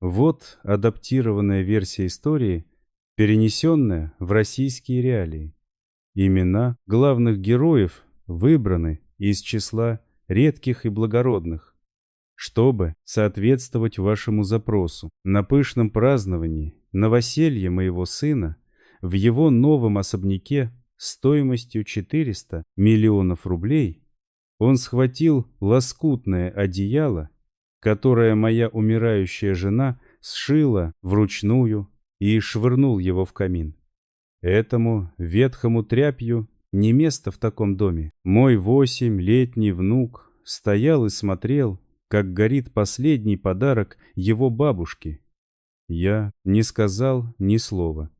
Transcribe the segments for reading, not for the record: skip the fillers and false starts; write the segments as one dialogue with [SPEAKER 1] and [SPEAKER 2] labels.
[SPEAKER 1] Вот адаптированная версия истории, перенесенная в российские реалии. Имена главных героев выбраны из числа редких и благородных, чтобы соответствовать вашему запросу. На пышном праздновании новоселья моего сына в его новом особняке стоимостью 400 миллионов рублей он схватил лоскутное одеяло, которое моя умирающая жена сшила вручную, и швырнул его в камин. Этому ветхому тряпью не место в таком доме. Мой 8-летний внук стоял и смотрел, как горит последний подарок его бабушки. Я не сказал ни слова.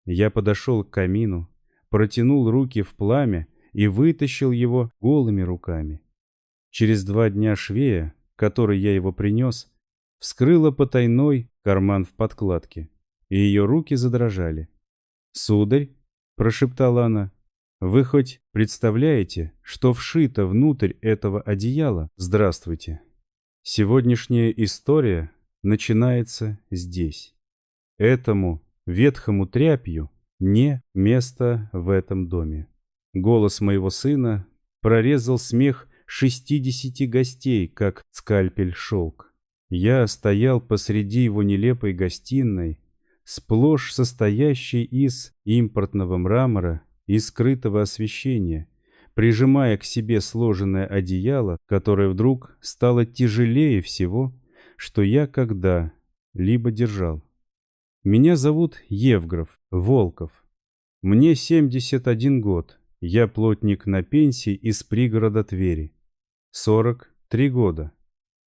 [SPEAKER 1] Я подошел к камину, протянул руки в пламя и вытащил его голыми руками. Через 2 дня швея, которой я его принес, вскрыла потайной карман в подкладке, и ее руки задрожали. «Сударь», — прошептала она, — «вы хоть представляете, что вшито внутрь этого одеяла? Здравствуйте. Сегодняшняя история начинается здесь. Этому ветхому тряпью не место в этом доме». Голос моего сына прорезал смех 60 гостей, как скальпель шелк. Я стоял посреди его нелепой гостиной, сплошь состоящей из импортного мрамора и скрытого освещения, прижимая к себе сложенное одеяло, которое вдруг стало тяжелее всего, что я когда-либо держал. Меня зовут Евграф Волков. Мне 71 год. Я плотник на пенсии из пригорода Твери. 43 года.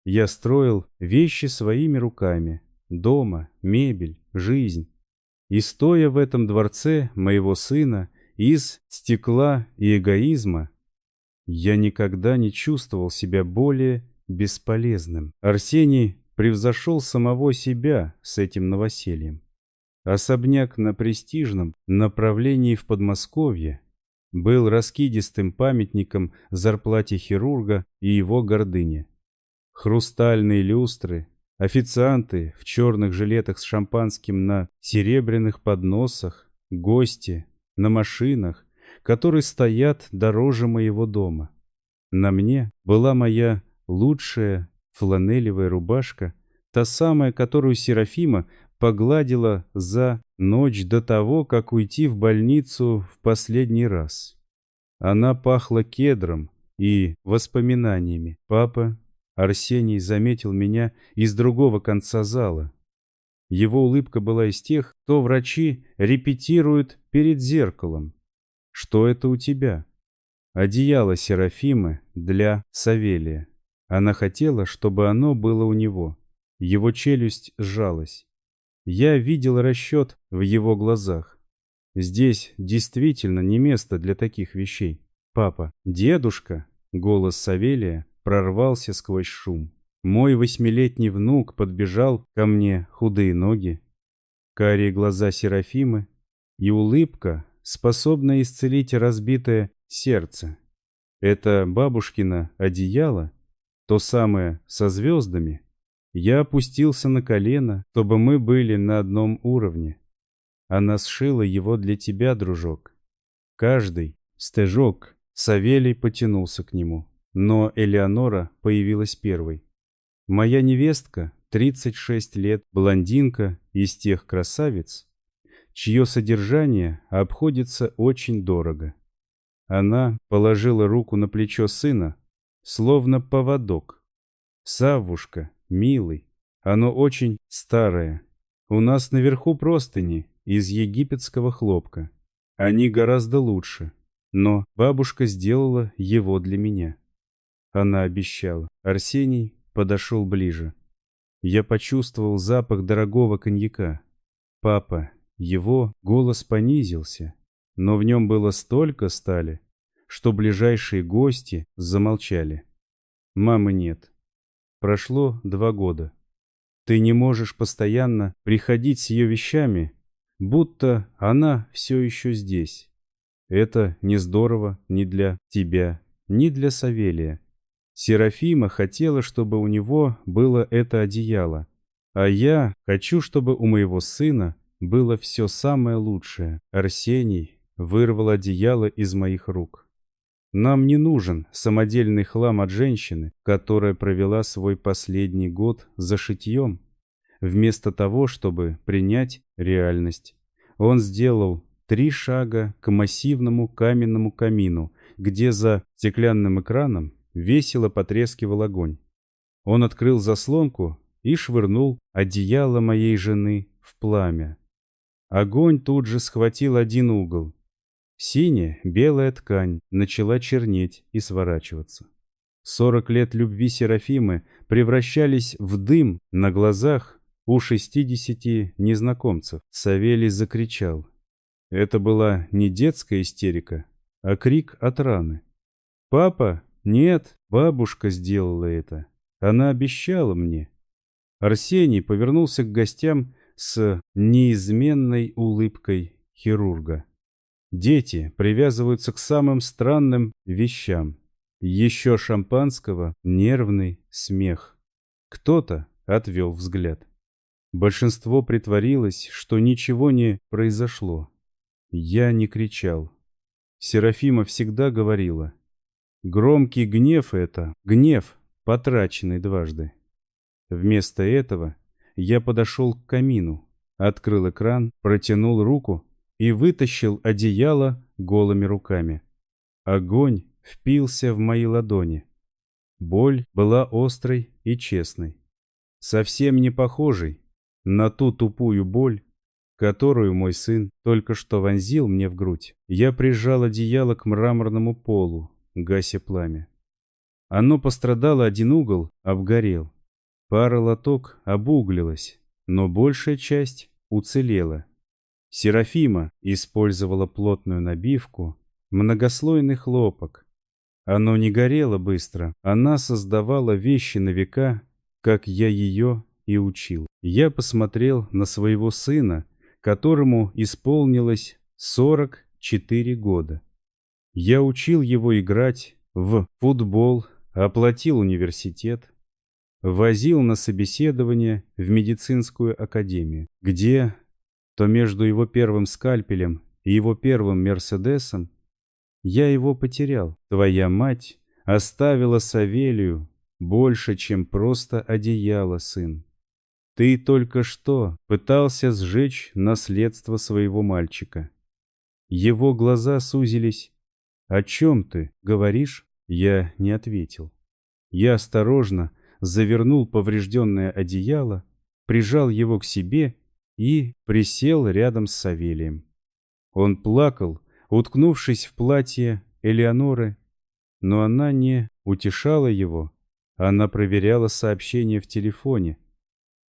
[SPEAKER 1] Я строил вещи своими руками. Дома, мебель, жизнь. И стоя в этом дворце моего сына из стекла и эгоизма, я никогда не чувствовал себя более бесполезным. Арсений превзошел самого себя с этим новосельем. Особняк на престижном направлении в Подмосковье был раскидистым памятником зарплате хирурга и его гордыне. Хрустальные люстры, официанты в черных жилетах с шампанским на серебряных подносах, гости на машинах, которые стоят дороже моего дома. На мне была моя лучшая фланелевая рубашка, та самая, которую Серафима погладила за ночь до того, как уйти в больницу в последний раз. Она пахла кедром и воспоминаниями. Папа Арсений заметил меня из другого конца зала. Его улыбка была из тех, кто врачи репетируют перед зеркалом. «Что это у тебя?» «Одеяло Серафимы для Савелия». Она хотела, чтобы оно было у него. Его челюсть сжалась. Я видел расчет в его глазах. Здесь действительно не место для таких вещей. «Папа, дедушка!» Голос Савелия прорвался сквозь шум. Мой 8-летний внук подбежал ко мне, худые ноги, карие глаза Серафимы и улыбка, способная исцелить разбитое сердце. Это бабушкино одеяло, то самое со звездами. Я опустился на колено, чтобы мы были на одном уровне. Она сшила его для тебя, дружок. Каждый стежок. Савелий потянулся к нему, но Элеонора появилась первой. Моя невестка, 36 лет, блондинка из тех красавиц, чье содержание обходится очень дорого. Она положила руку на плечо сына, словно поводок. «Саввушка, милый, оно очень старое. У нас наверху простыни из египетского хлопка. Они гораздо лучше, но бабушка сделала его для меня». Она обещала. Арсений подошел ближе. Я почувствовал запах дорогого коньяка. «Папа», его голос понизился, но в нем было столько стали, что ближайшие гости замолчали. «Мамы нет. Прошло 2 года. Ты не можешь постоянно приходить с ее вещами, будто она все еще здесь. Это не здорово ни для тебя, ни для Савелия. Серафима хотела, чтобы у него было это одеяло. А я хочу, чтобы у моего сына было все самое лучшее. Арсений вырвал одеяло из моих рук. Нам не нужен самодельный хлам от женщины, которая провела свой последний год за шитьем. Вместо того, чтобы принять реальность, он сделал 3 шага к массивному каменному камину, где за стеклянным экраном весело потрескивал огонь. Он открыл заслонку и швырнул одеяло моей жены в пламя. Огонь тут же схватил один угол. Синяя, белая ткань начала чернеть и сворачиваться. 40 лет любви Серафимы превращались в дым на глазах у 60 незнакомцев. Савелий закричал. Это была не детская истерика, а крик от раны. «Папа, нет, бабушка сделала это. Она обещала мне». Арсений повернулся к гостям с неизменной улыбкой хирурга. Дети привязываются к самым странным вещам. Еще шампанского, нервный смех. Кто-то отвел взгляд. Большинство притворилось, что ничего не произошло. Я не кричал. Серафима всегда говорила: «Громкий гнев — это гнев, потраченный дважды». Вместо этого я подошел к камину, открыл экран, протянул руку и вытащил одеяло голыми руками. Огонь впился в мои ладони. Боль была острой и честной, совсем не похожей на ту тупую боль, которую мой сын только что вонзил мне в грудь. Я прижал одеяло к мраморному полу, гася пламя. Оно пострадало, один угол обгорел. Пара лоток обуглилась, но большая часть уцелела. Серафима использовала плотную набивку, многослойный хлопок. Оно не горело быстро, она создавала вещи на века, как я ее и учил. Я посмотрел на своего сына, которому исполнилось 44 года. Я учил его играть в футбол, оплатил университет, возил на собеседование в медицинскую академию, где то между его первым скальпелем и его первым Мерседесом я его потерял. Твоя мать оставила Савелию больше, чем просто одеяло, сын. Ты только что пытался сжечь наследство своего мальчика. Его глаза сузились. «О чем ты говоришь?» Я не ответил. Я осторожно завернул поврежденное одеяло, прижал его к себе и присел рядом с Савелием. Он плакал, уткнувшись в платье Элеоноры, но она не утешала его, она проверяла сообщения в телефоне.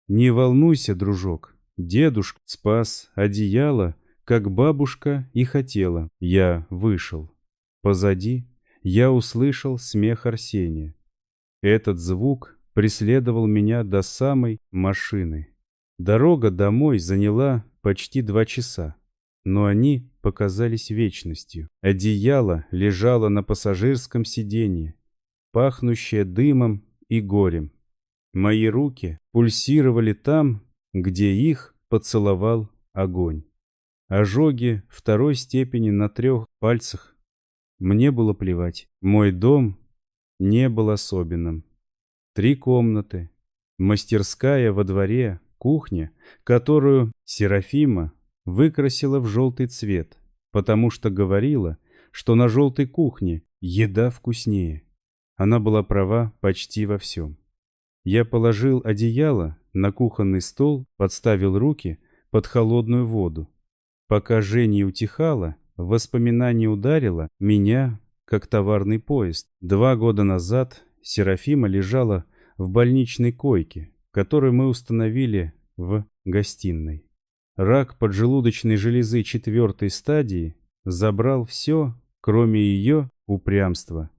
[SPEAKER 1] «Не волнуйся, дружок, дедушка спас одеяло, как бабушка и хотела». Я вышел. Позади я услышал смех Арсения. Этот звук преследовал меня до самой машины. Дорога домой заняла почти 2 часа, но они показались вечностью. Одеяло лежало на пассажирском сиденье, пахнущее дымом и горем. Мои руки пульсировали там, где их поцеловал огонь. Ожоги 2-й степени на 3 пальцах. Мне было плевать. Мой дом не был особенным. 3 комнаты, мастерская во дворе, кухня, которую Серафима выкрасила в желтый цвет, потому что говорила, что на желтой кухне еда вкуснее. Она была права почти во всем. Я положил одеяло на кухонный стол, подставил руки под холодную воду. Пока Женя утихала, воспоминание ударило меня, как товарный поезд. 2 года назад Серафима лежала в больничной койке, которую мы установили в гостиной. Рак поджелудочной железы 4-й стадии забрал все, кроме ее упрямства.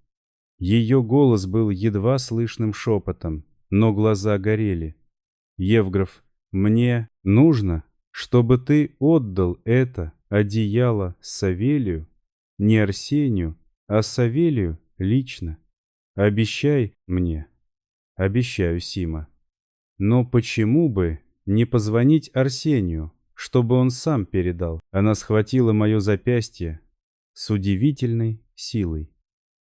[SPEAKER 1] Ее голос был едва слышным шепотом, но глаза горели. «Евграф, мне нужно, чтобы ты отдал это одеяло Савелию, не Арсению, а Савелию лично. Обещай мне». «Обещаю, Сима». Но почему бы не позвонить Арсению, чтобы он сам передал? Она схватила мое запястье с удивительной силой.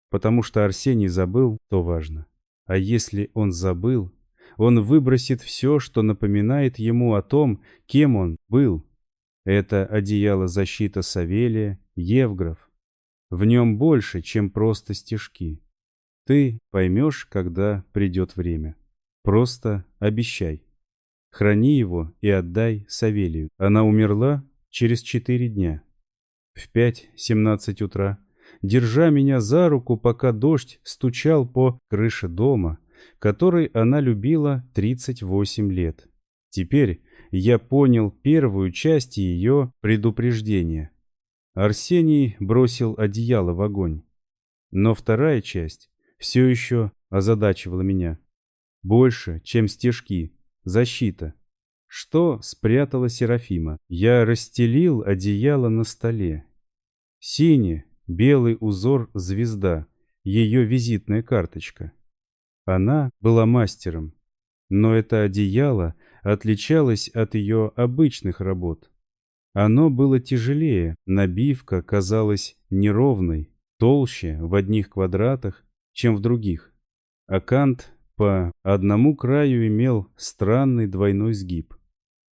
[SPEAKER 1] Потому что Арсений забыл, то важно. А если он забыл, он выбросит все, что напоминает ему о том, кем он был. Это одеяло защита Савелия, Евграф. В нем больше, чем просто стишки. Ты поймешь, когда придет время. Просто обещай. Храни его и отдай Савелию. Она умерла через 4 дня. В 5:17 утра, держа меня за руку, пока дождь стучал по крыше дома, который она любила 38 лет. Теперь я понял первую часть ее предупреждения. Арсений бросил одеяло в огонь. Но вторая часть все еще озадачивала меня. Больше, чем стишки, защита. Что спрятала Серафима? Я расстелил одеяло на столе. Синий, белый узор звезда, ее визитная карточка. Она была мастером, но это одеяло отличалось от ее обычных работ. Оно было тяжелее, набивка казалась неровной, толще в одних квадратах, чем в других. А кант по одному краю имел странный двойной сгиб.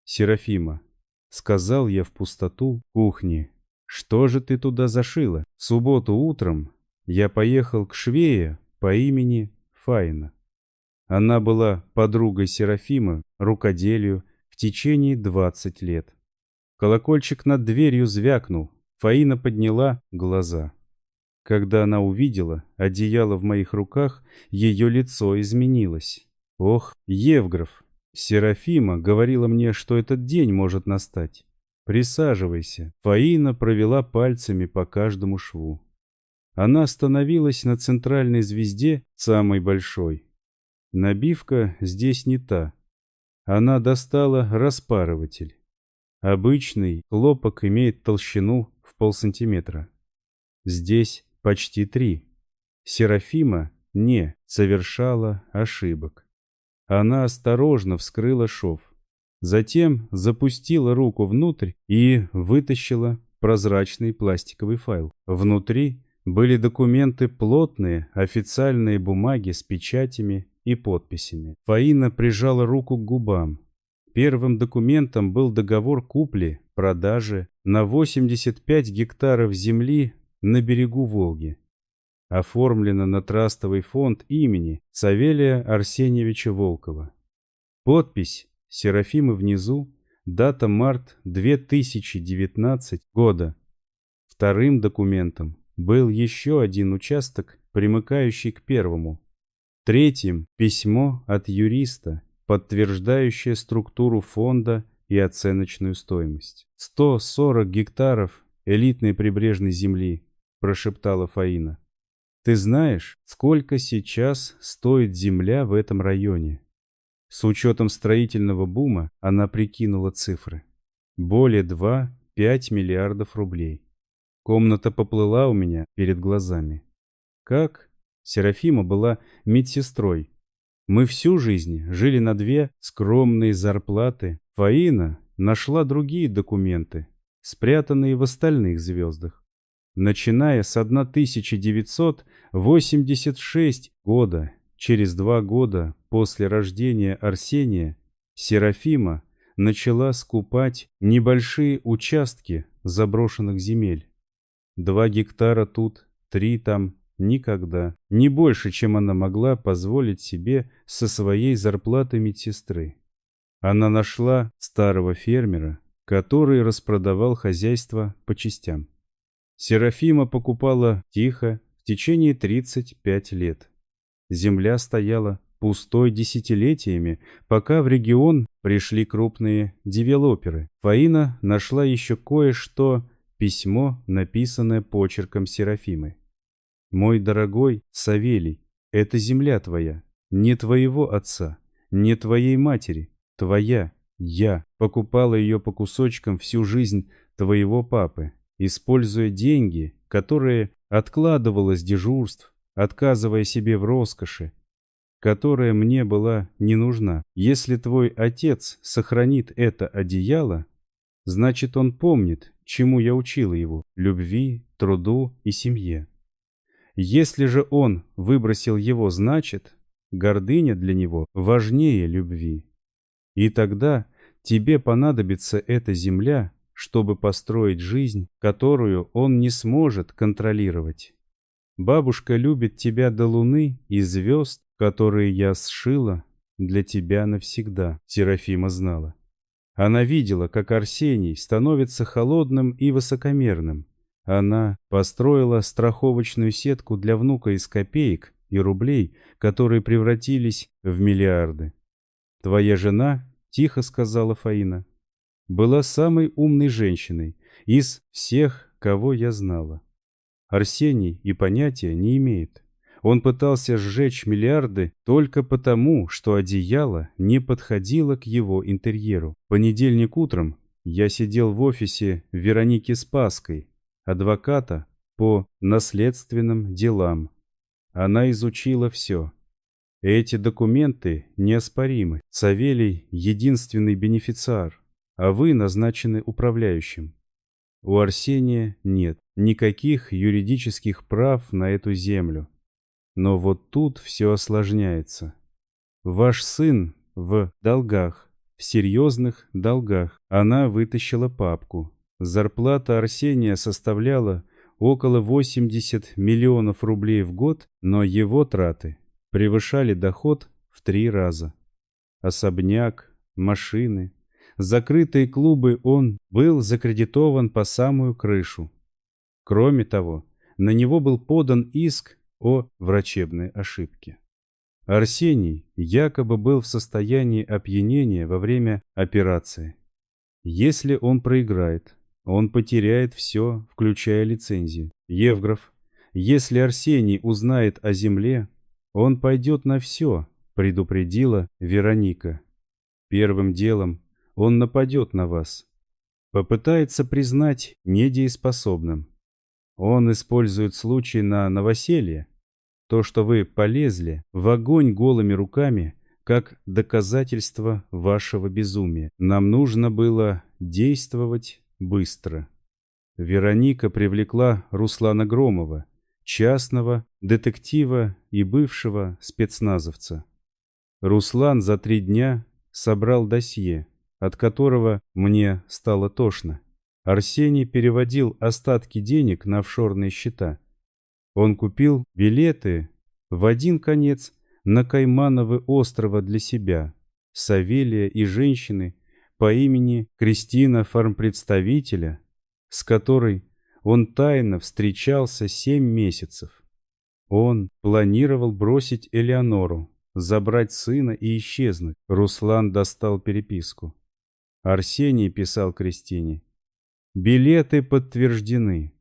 [SPEAKER 1] «Серафима», — сказал я в пустоту кухни, — «что же ты туда зашила? В субботу утром я поехал к швее по имени Фаина. Она была подругой Серафимы, рукоделию, в течение 20 лет. Колокольчик над дверью звякнул. Фаина подняла глаза. Когда она увидела одеяло в моих руках, ее лицо изменилось. «Ох, Евграф, Серафима говорила мне, что этот день может настать. Присаживайся». Фаина провела пальцами по каждому шву. Она остановилась на центральной звезде, самой большой. Набивка здесь не та. Она достала распарыватель. Обычный хлопок имеет толщину в полсантиметра. Здесь почти 3. Серафима не совершала ошибок. Она осторожно вскрыла шов. Затем запустила руку внутрь и вытащила прозрачный пластиковый файл. Внутри были документы плотные, официальные бумаги с печатями и подписями. Фаина прижала руку к губам. Первым документом был договор купли-продажи на 85 гектаров земли на берегу Волги. Оформлено на трастовый фонд имени Савелия Арсеньевича Волкова. Подпись Серафимы внизу, дата март 2019 года. Вторым документом был еще один участок, примыкающий к первому. Третьим – письмо от юриста, подтверждающее структуру фонда и оценочную стоимость. 140 гектаров элитной прибрежной земли, прошептала Фаина. Ты знаешь, сколько сейчас стоит земля в этом районе? С учетом строительного бума она прикинула цифры. Более 2-5 миллиардов рублей. Комната поплыла у меня перед глазами. Как? Серафима была медсестрой. Мы всю жизнь жили на 2 скромные зарплаты. Фаина нашла другие документы, спрятанные в остальных звездах. Начиная с 1986 года, через 2 года после рождения Арсения, Серафима начала скупать небольшие участки заброшенных земель. 2 гектара тут, 3 там. Никогда. Не больше, чем она могла позволить себе со своей зарплатой медсестры. Она нашла старого фермера, который распродавал хозяйство по частям. Серафима покупала тихо в течение 35 лет. Земля стояла пустой десятилетиями, пока в регион пришли крупные девелоперы. Фаина нашла еще кое-что, письмо, написанное почерком Серафимы. «Мой дорогой Савелий, это земля твоя, не твоего отца, не твоей матери, твоя. Я покупала ее по кусочкам всю жизнь твоего папы, используя деньги, которые откладывала с дежурств, отказывая себе в роскоши. которая мне была не нужна. Если твой отец сохранит это одеяло, значит, он помнит, чему я учила его — любви, труду и семье. Если же он выбросил его, значит, гордыня для него важнее любви. И тогда тебе понадобится эта земля, чтобы построить жизнь, которую он не сможет контролировать. Бабушка любит тебя до луны и звезд, которые я сшила для тебя навсегда, Серафима знала. Она видела, как Арсений становится холодным и высокомерным. Она построила страховочную сетку для внука из копеек и рублей, которые превратились в миллиарды. «Твоя жена, — тихо сказала Фаина, — была самой умной женщиной из всех, кого я знала. Арсений и понятия не имеет. Он пытался сжечь миллиарды только потому, что одеяло не подходило к его интерьеру. В понедельник утром я сидел в офисе Вероники Спасской, адвоката по наследственным делам. Она изучила все. Эти документы неоспоримы. Савелий — единственный бенефициар, а вы назначены управляющим. У Арсения нет никаких юридических прав на эту землю. Но вот тут все осложняется. Ваш сын в долгах, в серьезных долгах. Она вытащила папку. Зарплата Арсения составляла около 80 миллионов рублей в год, но его траты превышали доход в 3 раза. Особняк, машины, закрытые клубы, он был закредитован по самую крышу. Кроме того, на него был подан иск о врачебной ошибке. Арсений якобы был в состоянии опьянения во время операции. Если он проиграет, он потеряет все, включая лицензию. Евграф, если Арсений узнает о земле, он пойдет на все, предупредила Вероника. Первым делом он нападет на вас, попытается признать недееспособным. Он использует случай на новоселье, то, что вы полезли в огонь голыми руками, как доказательство вашего безумия. Нам нужно было действовать быстро. Вероника привлекла Руслана Громова, частного детектива и бывшего спецназовца. Руслан за 3 дня собрал досье, от которого мне стало тошно. Арсений переводил остатки денег на офшорные счета. Он купил билеты в один конец на Каймановы острова для себя, Савелия и женщины по имени Кристина, фармпредставителя, с которой он тайно встречался 7 месяцев. Он планировал бросить Элеонору, забрать сына и исчезнуть. Руслан достал переписку. Арсений писал Кристине: «Билеты подтверждены.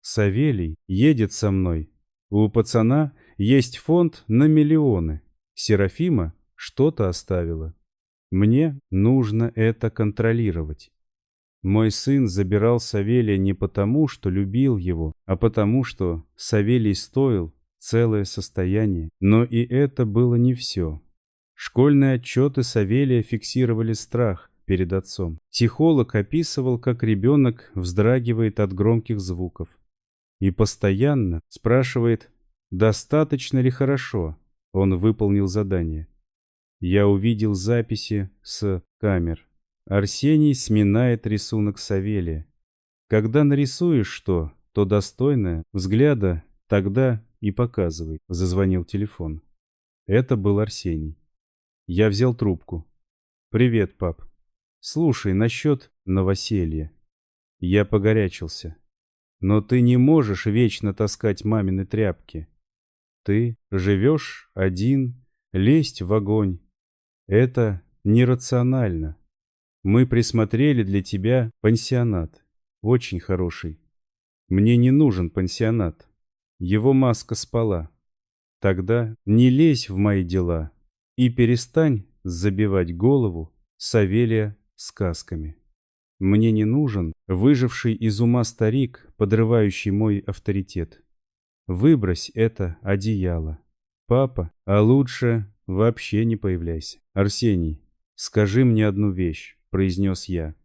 [SPEAKER 1] Савелий едет со мной. У пацана есть фонд на миллионы. Серафима что-то оставила. Мне нужно это контролировать. Мой сын забирал Савелия не потому, что любил его, а потому, что Савелий стоил целое состояние. Но и это было не все. Школьные отчеты Савелия фиксировали страх перед отцом. Психолог описывал, как ребенок вздрагивает от громких звуков. И постоянно спрашивает, достаточно ли хорошо он выполнил задание. Я увидел записи с камер. Арсений сминает рисунок Савелия. Когда нарисуешь что, то достойное взгляда, тогда и показывай. Зазвонил телефон. Это был Арсений. Я взял трубку. Привет, пап. Слушай, насчет новоселья. Я погорячился. Но ты не можешь вечно таскать мамины тряпки. Ты живешь один, лезть в огонь. Это нерационально. Мы присмотрели для тебя пансионат. Очень хороший. Мне не нужен пансионат. Его маска спала. Тогда не лезь в мои дела и перестань забивать голову Савелия сказками. Мне не нужен выживший из ума старик, подрывающий мой авторитет. Выбрось это одеяло. Папа, а лучше вообще не появляйся. Арсений, скажи мне одну вещь, произнес я.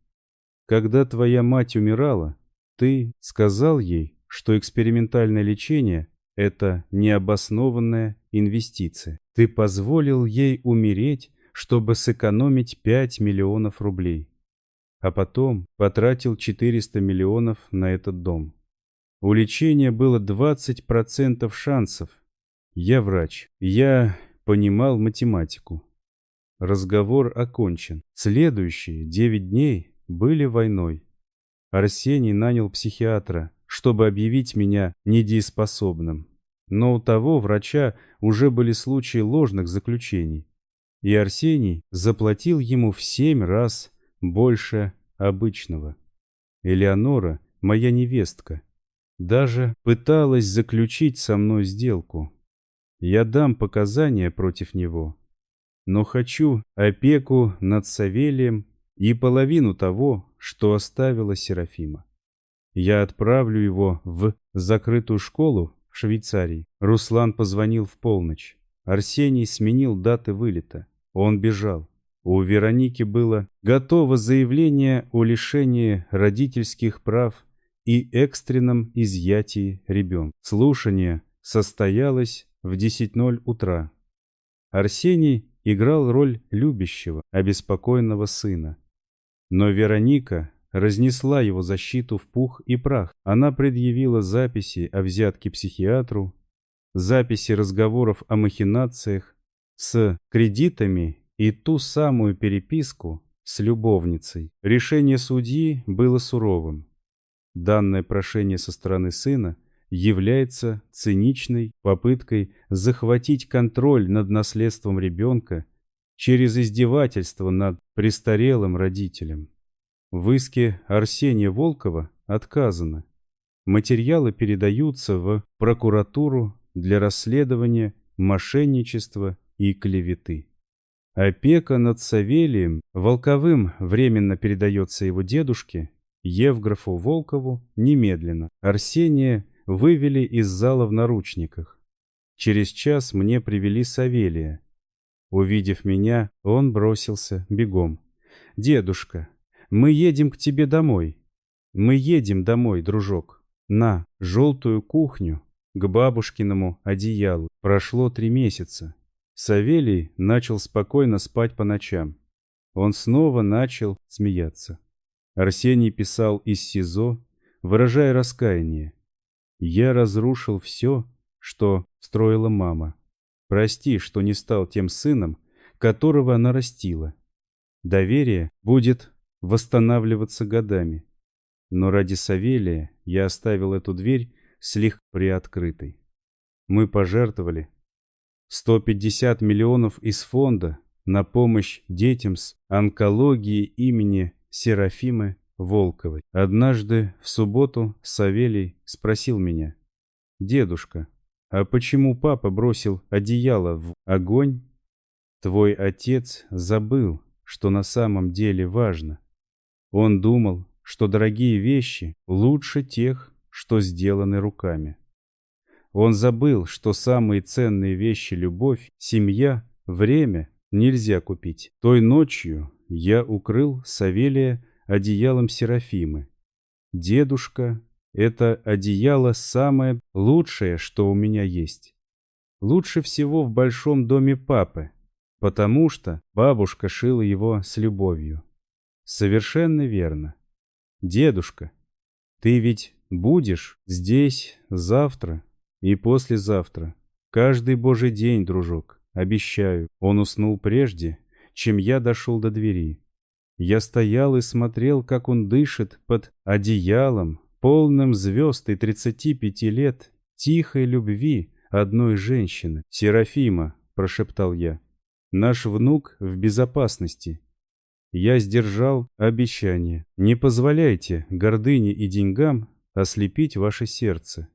[SPEAKER 1] Когда твоя мать умирала, ты сказал ей, что экспериментальное лечение – это необоснованная инвестиция. Ты позволил ей умереть, чтобы сэкономить 5 миллионов рублей, а потом потратил 400 миллионов на этот дом. У лечения было 20% шансов. Я врач, я понимал математику. Разговор окончен. Следующие 9 дней были войной. Арсений нанял психиатра, чтобы объявить меня недееспособным. Но у того врача уже были случаи ложных заключений. И Арсений заплатил ему в 7 раз больше обычного. Элеонора, моя невестка, даже пыталась заключить со мной сделку. Я дам показания против него, но хочу опеку над Савелием и половину того, что оставила Серафима. Я отправлю его в закрытую школу в Швейцарии. Руслан позвонил в полночь. Арсений сменил даты вылета. Он бежал. У Вероники было готово заявление о лишении родительских прав и экстренном изъятии ребенка. Слушание состоялось в 10:00 утра. Арсений играл роль любящего, обеспокоенного сына. Но Вероника разнесла его защиту в пух и прах. Она предъявила записи о взятке психиатру, записи разговоров о махинациях с кредитами и ту самую переписку с любовницей. Решение судьи было суровым. Данное прошение со стороны сына является циничной попыткой захватить контроль над наследством ребенка через издевательство над престарелым родителем. В иске Арсения Волкова отказано. Материалы передаются в прокуратуру для расследования мошенничества и клеветы. Опека над Савелием Волковым временно передается его дедушке, Евграфу Волкову, немедленно. Арсения вывели из зала в наручниках. Через час мне привели Савелия. Увидев меня, он бросился бегом. «Дедушка, мы едем к тебе домой. Мы едем домой, дружок. На желтую кухню, к бабушкиному одеялу». Прошло 3 месяца. Савелий начал спокойно спать по ночам. Он снова начал смеяться. Арсений писал из СИЗО, выражая раскаяние. «Я разрушил все, что строила мама. Прости, что не стал тем сыном, которого она растила. Доверие будет восстанавливаться годами. Но ради Савелия я оставил эту дверь слегка приоткрытой. Мы пожертвовали 150 миллионов из фонда на помощь детям с онкологией имени Серафимы Волковой. Однажды в субботу Савелий спросил меня: «Дедушка, а почему папа бросил одеяло в огонь?» Твой отец забыл, что на самом деле важно. Он думал, что дорогие вещи лучше тех, что сделаны руками. Он забыл, что самые ценные вещи — любовь, семья, время — нельзя купить. Той ночью я укрыл Савелия одеялом Серафимы. Дедушка, это одеяло самое лучшее, что у меня есть. Лучше всего в большом доме папы, потому что бабушка шила его с любовью. Совершенно верно. Дедушка, ты ведь будешь здесь завтра и послезавтра. Каждый божий день, дружок, обещаю. Он уснул прежде, чем я дошел до двери. Я стоял и смотрел, как он дышит под одеялом, полным звезд и 35 лет тихой любви одной женщины. «Серафима», — прошептал я, — «наш внук в безопасности». Я сдержал обещание. Не позволяйте гордыне и деньгам ослепить ваше сердце.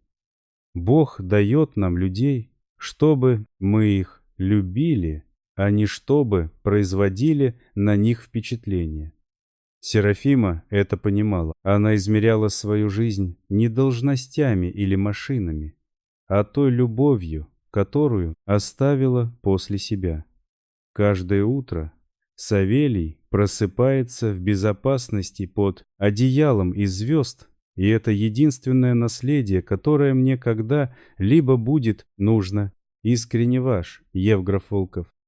[SPEAKER 1] Бог дает нам людей, чтобы мы их любили, а не чтобы производили на них впечатление. Серафима это понимала. Она измеряла свою жизнь не должностями или машинами, а той любовью, которую оставила после себя. Каждое утро Савелий просыпается в безопасности под одеялом из звезд, и это единственное наследие, которое мне когда-либо будет нужно. Искренне ваш, Евграф Волков.